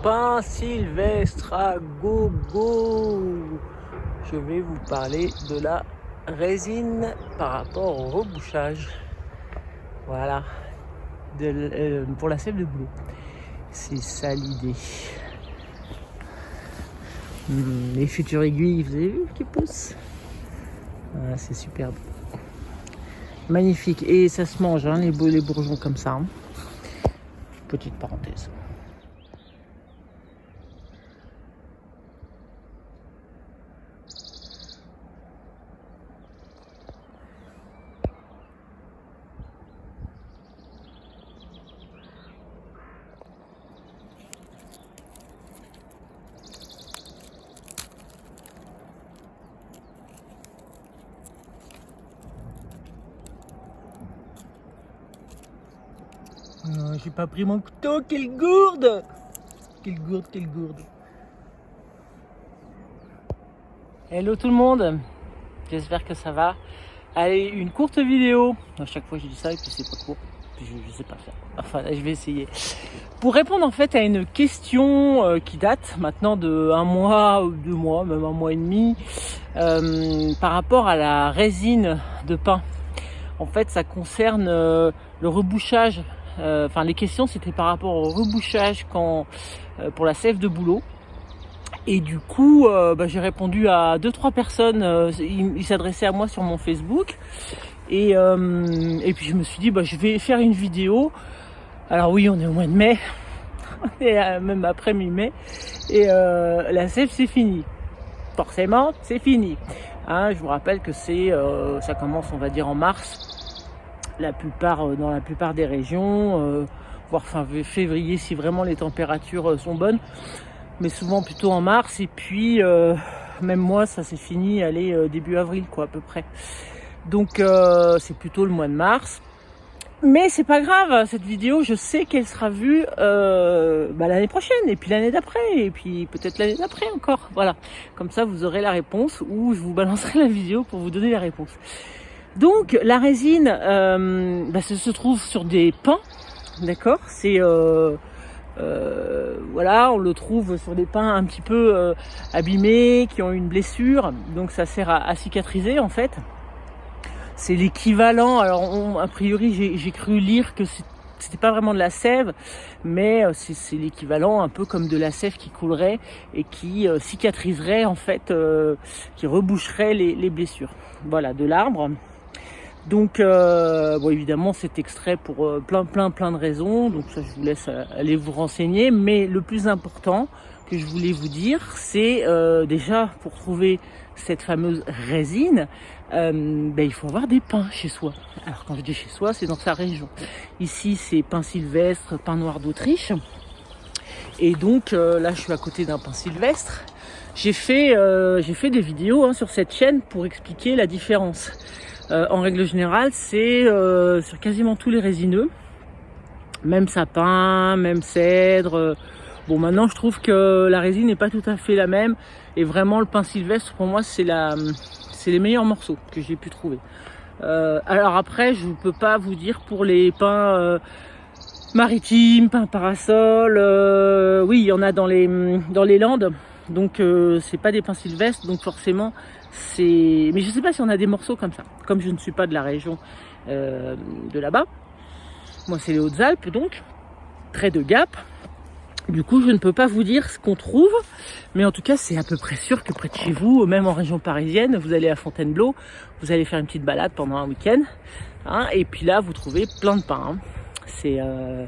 pain sylvestre à gogo. Je vais vous parler de la résine par rapport au rebouchage. Voilà, pour la sève de boulot. C'est ça l'idée. Les futures aiguilles, vous avez vu qui poussent? Voilà, c'est superbe. Magnifique. Et ça se mange, hein, les bourgeons comme ça. Hein. Petite parenthèse. J'ai pas pris mon couteau, quelle gourde! Quelle gourde! Hello tout le monde, j'espère que ça va. Allez, une courte vidéo. À chaque fois je dis ça et puis c'est pas court, puis je sais pas faire. Enfin là je vais essayer. Pour répondre en fait à une question qui date maintenant de 1 mois ou 2 mois, même 1 mois et demi, par rapport à la résine de pain. En fait ça concerne le rebouchage. Enfin, les questions c'était par rapport au rebouchage pour la sève de bouleau. Et du coup, j'ai répondu à 2-3 personnes. Ils s'adressaient à moi sur mon Facebook. Et puis je me suis dit, je vais faire une vidéo. Alors oui, on est au mois de mai, et même après mi-mai. Et la sève c'est fini. Forcément, c'est fini. Hein, je vous rappelle que ça commence, on va dire, en mars. Dans la plupart des régions, voire fin février si vraiment les températures sont bonnes, mais souvent plutôt en mars. Et puis même moi ça s'est fini début avril quoi à peu près. Donc c'est plutôt le mois de mars. Mais c'est pas grave, cette vidéo je sais qu'elle sera vue l'année prochaine, et puis l'année d'après, et puis peut-être l'année d'après encore. Voilà, comme ça vous aurez la réponse, ou je vous balancerai la vidéo pour vous donner la réponse. Donc la résine se trouve sur des pains, d'accord. C'est voilà, on le trouve sur des pains un petit peu abîmés, qui ont une blessure, donc ça sert à cicatriser en fait. C'est l'équivalent, alors a priori j'ai cru lire que c'était pas vraiment de la sève, mais c'est l'équivalent un peu comme de la sève qui coulerait et qui cicatriserait en fait, qui reboucherait les blessures. Voilà, de l'arbre. Donc évidemment c'est extrait pour plein de raisons, donc ça je vous laisse aller vous renseigner. Mais le plus important que je voulais vous dire, c'est déjà pour trouver cette fameuse résine, il faut avoir des pins chez soi. Alors quand je dis chez soi, c'est dans sa région. Ici c'est pin sylvestre, pin noir d'Autriche. Et donc là je suis à côté d'un pin sylvestre. J'ai fait des vidéos sur cette chaîne pour expliquer la différence. En règle générale, c'est sur quasiment tous les résineux, même sapin, même cèdre. Bon, maintenant je trouve que la résine n'est pas tout à fait la même, et vraiment le pin sylvestre pour moi c'est les meilleurs morceaux que j'ai pu trouver. Alors après, je ne peux pas vous dire pour les pins maritimes, pins parasol. Oui, il y en a dans les Landes, donc c'est pas des pins sylvestres, donc forcément. Mais je sais pas si on a des morceaux comme ça. Comme je ne suis pas de la région de là-bas, moi c'est les Hautes-Alpes, donc près de Gap. Du coup, je ne peux pas vous dire ce qu'on trouve, mais en tout cas, c'est à peu près sûr que près de chez vous, même en région parisienne, vous allez à Fontainebleau, vous allez faire une petite balade pendant un week-end, hein, et puis là, vous trouvez plein de pins. Hein.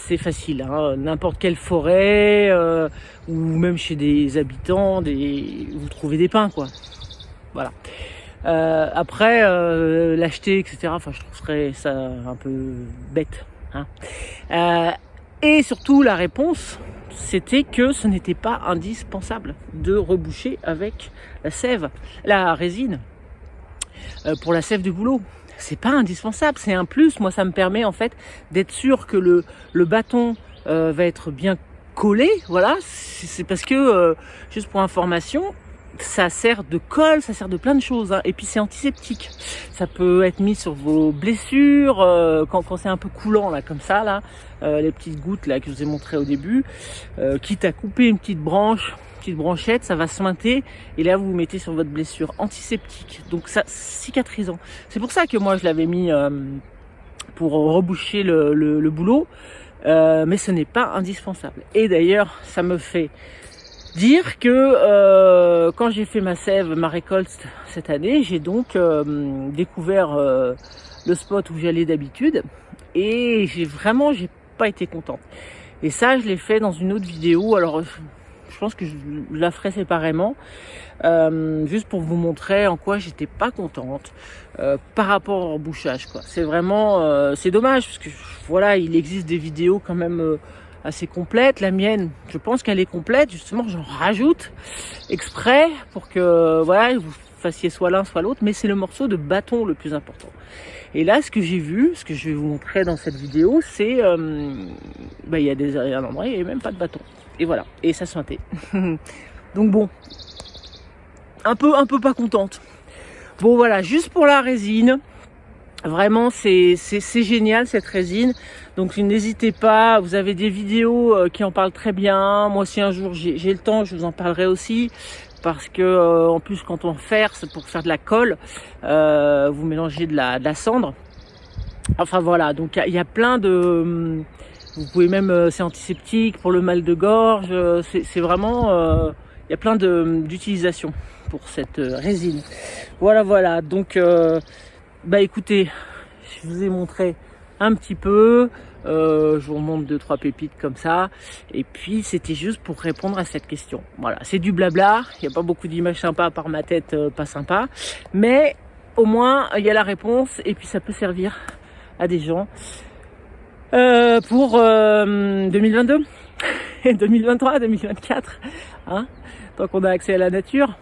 C'est facile, hein. N'importe quelle forêt, ou même chez des habitants, vous trouvez des pins, quoi. Voilà. Après, l'acheter, etc., je trouverais ça un peu bête. Hein. Et surtout, la réponse, c'était que ce n'était pas indispensable de reboucher avec la résine, pour la sève de bouleau. C'est pas indispensable, c'est un plus. Moi, ça me permet en fait d'être sûr que le bâton va être bien collé. Voilà, c'est parce que, juste pour information, ça sert de colle, ça sert de plein de choses, hein. Et puis c'est antiseptique. Ça peut être mis sur vos blessures quand c'est un peu coulant là, comme ça là, les petites gouttes là que je vous ai montré au début. Quitte à couper une petite branchette, ça va sointer et là vous vous mettez sur votre blessure, antiseptique. Donc ça cicatrisant. C'est pour ça que moi je l'avais mis pour reboucher le boulot, mais ce n'est pas indispensable. Et d'ailleurs, ça me fait dire que quand j'ai fait ma récolte cette année, j'ai donc découvert le spot où j'allais d'habitude et j'ai pas été contente. Et ça, je l'ai fait dans une autre vidéo. Alors, je pense que je la ferai séparément, juste pour vous montrer en quoi j'étais pas contente par rapport au rebouchage, quoi. C'est vraiment, c'est dommage parce que voilà, il existe des vidéos quand même assez complète. La mienne, je pense qu'elle est complète. Justement, j'en rajoute exprès pour que voilà, vous fassiez soit l'un soit l'autre, mais c'est le morceau de bâton le plus important. Et là, ce que j'ai vu, ce que je vais vous montrer dans cette vidéo, c'est il y a un endroit, il n'y avait même pas de bâton. Et voilà, et ça sentait. Donc bon, un peu pas contente. Bon voilà, juste pour la résine. Vraiment, c'est génial cette résine. Donc n'hésitez pas, vous avez des vidéos qui en parlent très bien. Moi, si un jour j'ai le temps, je vous en parlerai aussi. Parce que en plus, quand on ferse pour faire de la colle, vous mélangez de la cendre. Enfin voilà, donc il y a plein de... Vous pouvez même, c'est antiseptique pour le mal de gorge. C'est vraiment... il y a plein d'utilisations pour cette résine. Voilà. Donc... écoutez, je vous ai montré un petit peu, je vous remonte 2-3 pépites comme ça, et puis c'était juste pour répondre à cette question. Voilà, c'est du blabla, il n'y a pas beaucoup d'images sympas par ma tête, pas sympa, mais au moins il y a la réponse, et puis ça peut servir à des gens pour 2022, 2023, 2024, hein, tant qu'on a accès à la nature.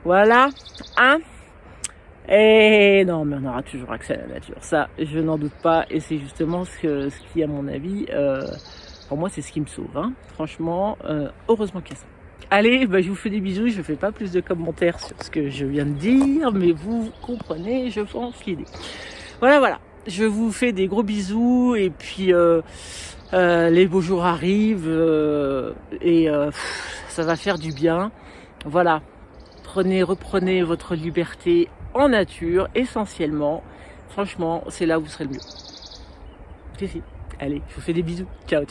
Voilà, hein. Et non, mais on aura toujours accès à la nature. Ça, je n'en doute pas. Et c'est justement ce qui, à mon avis, pour moi, c'est ce qui me sauve. Hein. Franchement, heureusement qu'il y a ça. Allez, je vous fais des bisous. Je ne fais pas plus de commentaires sur ce que je viens de dire, mais vous comprenez, je pense, l'idée. Voilà. Je vous fais des gros bisous. Et puis, les beaux jours arrivent. Ça va faire du bien. Voilà. Reprenez votre liberté en nature, essentiellement. Franchement, c'est là où vous serez le mieux. Si. Allez, je vous fais des bisous. Ciao.